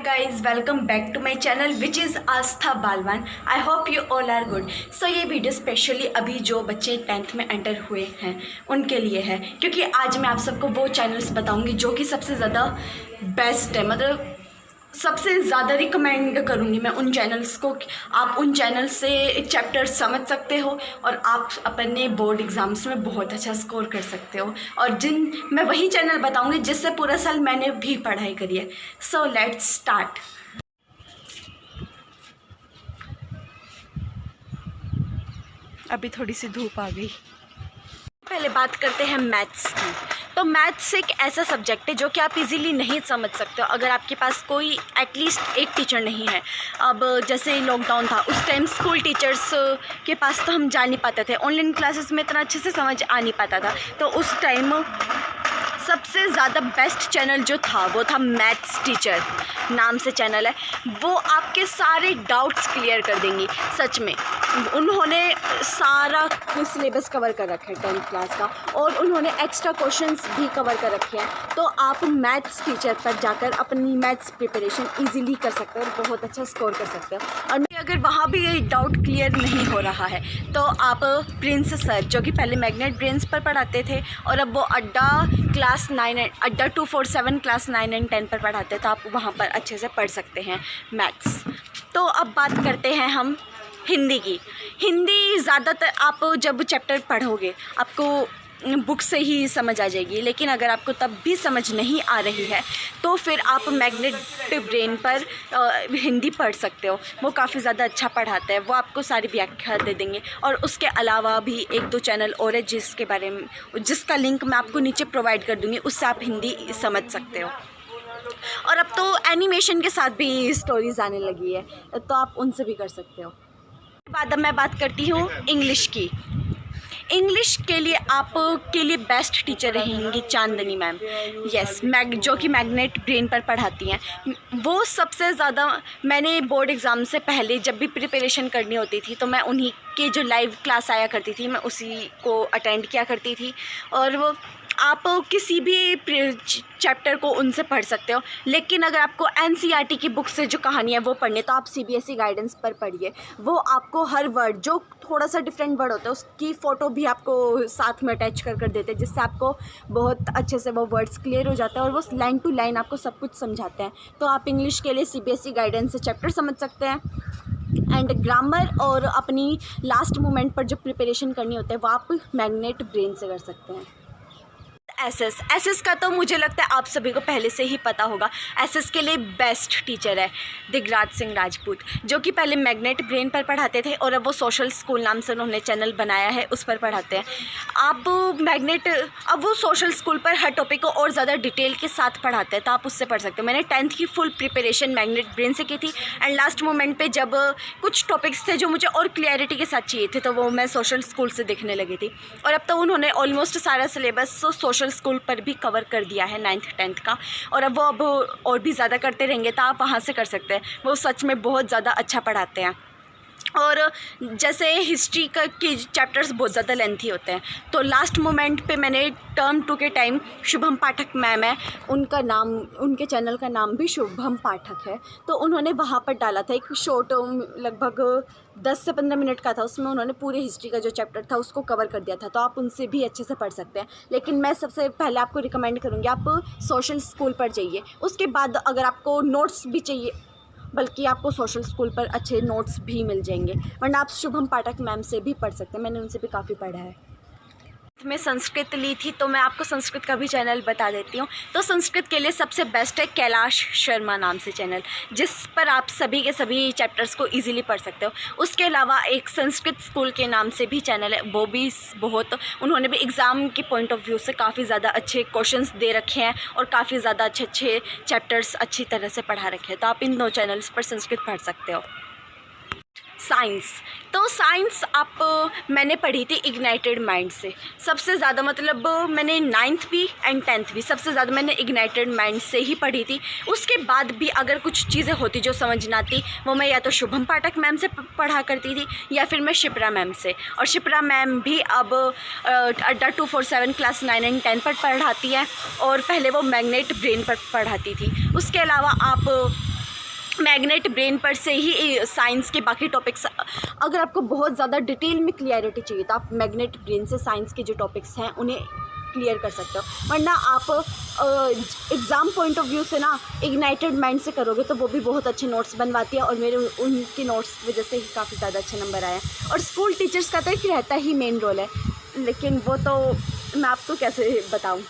guys, welcome back to my channel which is Aastha Balwan. I hope you all are good. So ये video specially अभी जो बच्चे 10th में enter हुए हैं उनके लिए है, क्योंकि आज मैं आप सबको वो चैनल्स बताऊंगी जो कि सबसे ज़्यादा बेस्ट है. मतलब सबसे ज़्यादा रिकमेंड करूँगी मैं उन चैनल्स को. आप उन चैनल से चैप्टर समझ सकते हो और आप अपने बोर्ड एग्ज़ाम्स में बहुत अच्छा स्कोर कर सकते हो. और मैं वही चैनल बताऊँगी जिससे पूरा साल मैंने भी पढ़ाई करी है. So let's start. अभी थोड़ी सी धूप आ गई. पहले बात करते हैं मैथ्स की. तो मैथ्स एक ऐसा सब्जेक्ट है जो कि आप इजीली नहीं समझ सकते हो अगर आपके पास कोई एटलीस्ट एक टीचर नहीं है. अब जैसे लॉकडाउन था उस टाइम स्कूल टीचर्स के पास तो हम जा नहीं पाते थे, ऑनलाइन क्लासेस में इतना अच्छे से समझ आ नहीं पाता था. तो उस टाइम सबसे ज़्यादा बेस्ट चैनल जो था वो था मैथ्स टीचर नाम से चैनल है. वो आपके सारे डाउट्स क्लियर कर देंगी. सच में उन्होंने सारा सिलेबस कवर कर रखा है 10th क्लास का, और उन्होंने एक्स्ट्रा क्वेश्चंस भी कवर कर रखे हैं. तो आप मैथ्स टीचर पर जाकर अपनी मैथ्स प्रिपरेशन इजीली कर सकते हो और बहुत अच्छा स्कोर कर सकते हो. और अगर वहाँ भी ये डाउट क्लियर नहीं हो रहा है तो आप प्रिंस सर जो कि पहले मैग्नेट ब्रेन्स पर पढ़ाते थे और अब वो अड्डा 247 क्लास 9 एंड 10 पर पढ़ाते हैं, तो आप वहाँ पर अच्छे से पढ़ सकते हैं मैथ्स. तो अब बात करते हैं हम हिंदी की. हिंदी ज़्यादातर आप जब चैप्टर पढ़ोगे आपको बुक से ही समझ आ जाएगी, लेकिन अगर आपको तब भी समझ नहीं आ रही है तो फिर आप मैग्नेट ब्रेन पर हिंदी पढ़ सकते हो. वो काफ़ी ज़्यादा अच्छा पढ़ाते हैं, वो आपको सारी व्याख्या दे देंगे. और उसके अलावा भी एक दो चैनल और है जिसका लिंक मैं आपको नीचे प्रोवाइड कर दूँगी, उससे आप हिंदी समझ सकते हो. और अब तो एनिमेशन के साथ भी स्टोरीज़ आने लगी है, तो आप उनसे भी कर सकते हो. बाद अब मैं बात करती हूँ इंग्लिश की. इंग्लिश के लिए आपके लिए बेस्ट टीचर रहेंगी चांदनी मैम. यस, जो कि मैग्नेट ब्रेन पर पढ़ाती हैं. वो सबसे ज़्यादा मैंने बोर्ड एग्ज़ाम से पहले जब भी प्रिपरेशन करनी होती थी तो मैं उन्हीं के जो लाइव क्लास आया करती थी मैं उसी को अटेंड किया करती थी. और वो आप किसी भी चैप्टर को उनसे पढ़ सकते हो, लेकिन अगर आपको एनसीईआरटी की बुक से जो कहानी है वो पढ़नी है तो आप सीबीएसई गाइडेंस पर पढ़िए. वो आपको हर वर्ड जो थोड़ा सा डिफरेंट वर्ड होता है उसकी फ़ोटो भी आपको साथ में अटैच कर देते हैं, जिससे आपको बहुत अच्छे से वो वर्ड्स क्लियर हो जाते हैं और वो लाइन टू लाइन आपको सब कुछ समझाते हैं. तो आप इंग्लिश के लिए सीबीएसई गाइडेंस से चैप्टर समझ सकते हैं. एंड ग्रामर और अपनी लास्ट मोमेंट पर जो प्रिपरेशन करनी होती है वो आप मैग्नेट ब्रेन से कर सकते हैं. एसएस का तो मुझे लगता है आप सभी को पहले से ही पता होगा. एसएस के लिए बेस्ट टीचर है दिगराज सिंह राजपूत, जो कि पहले मैग्नेट ब्रेन पर पढ़ाते थे और अब वो सोशल स्कूल नाम से उन्होंने चैनल बनाया है, उस पर पढ़ाते हैं. आप अब वो सोशल स्कूल पर हर टॉपिक को और ज़्यादा डिटेल के साथ पढ़ाते हैं, तो आप उससे पढ़ सकते हो. मैंने 10th की फुल प्रिपरेशन मैग्नेट ब्रेन से की थी, एंड लास्ट मोमेंट पर जब कुछ टॉपिक्स थे जो मुझे और क्लियरिटी के साथ चाहिए थे तो वो मैं सोशल स्कूल से देखने लगी थी. और अब तो उन्होंने ऑलमोस्ट सारा सिलेबस सोशल स्कूल पर भी कवर कर दिया है 9th 10th का, और अब वो और भी ज़्यादा करते रहेंगे तो आप वहाँ से कर सकते हैं. वो सच में बहुत ज़्यादा अच्छा पढ़ाते हैं. और जैसे हिस्ट्री के चैप्टर्स बहुत ज़्यादा लेंथी होते हैं, तो लास्ट मोमेंट पे मैंने टर्म 2 के टाइम शुभम पाठक मैम है, उनके चैनल का नाम भी शुभम पाठक है, तो उन्होंने वहाँ पर डाला था एक शॉर्ट लगभग 10 से 15 मिनट का था. उसमें उन्होंने पूरे हिस्ट्री का जो चैप्टर था उसको कवर कर दिया था, तो आप उनसे भी अच्छे से पढ़ सकते हैं. लेकिन मैं सबसे पहले आपको रिकमेंड करूँगी आप सोशल स्कूल पर जाइए. उसके बाद अगर आपको नोट्स भी चाहिए, बल्कि आपको सोशल स्कूल पर अच्छे नोट्स भी मिल जाएंगे, वरना आप शुभम पाठक मैम से भी पढ़ सकते हैं. मैंने उनसे भी काफ़ी पढ़ा है. मैं संस्कृत ली थी तो मैं आपको संस्कृत का भी चैनल बता देती हूँ. तो संस्कृत के लिए सबसे बेस्ट है कैलाश शर्मा नाम से चैनल, जिस पर आप सभी के सभी चैप्टर्स को इजीली पढ़ सकते हो. उसके अलावा एक संस्कृत स्कूल के नाम से भी चैनल है, वो भी उन्होंने भी एग्ज़ाम के पॉइंट ऑफ व्यू से काफ़ी ज़्यादा अच्छे क्वेश्चंस दे रखे हैं और काफ़ी ज़्यादा अच्छे चैप्टर्स अच्छी तरह से पढ़ा रखे हैं. तो आप इन 2 चैनल्स पर संस्कृत पढ़ सकते हो. साइंस मैंने पढ़ी थी इग्नाइटेड माइंड से सबसे ज़्यादा. मतलब मैंने 9th भी एंड 10th भी सबसे ज़्यादा मैंने इग्नाइटेड माइंड से ही पढ़ी थी. उसके बाद भी अगर कुछ चीज़ें होती जो समझ ना आती वो मैं या तो शुभम पाठक मैम से पढ़ा करती थी या फिर मैं शिप्रा मैम से. और शिप्रा मैम भी अब अड्डा 247 क्लास 9 एंड 10 पर पढ़ाती है और पहले वो मैग्नेट ब्रेन पर पढ़ाती थी. उसके अलावा आप मैग्नेट ब्रेन पर से ही साइंस के बाकी टॉपिक्स, अगर आपको बहुत ज़्यादा डिटेल में क्लियरिटी चाहिए तो आप मैग्नेट ब्रेन से साइंस के जो टॉपिक्स हैं उन्हें क्लियर कर सकते हो। वरना आप एग्ज़ाम पॉइंट ऑफ व्यू से ना इग्नाइटेड माइंड से करोगे तो वो भी बहुत अच्छे नोट्स बनवाती है, और मेरे उनके नोट्स की वजह से ही काफ़ी ज़्यादा अच्छे नंबर आए हैं। और स्कूल टीचर्स का तो एक रहता ही मेन रोल है, लेकिन वो तो मैं आपको कैसे बताऊँ।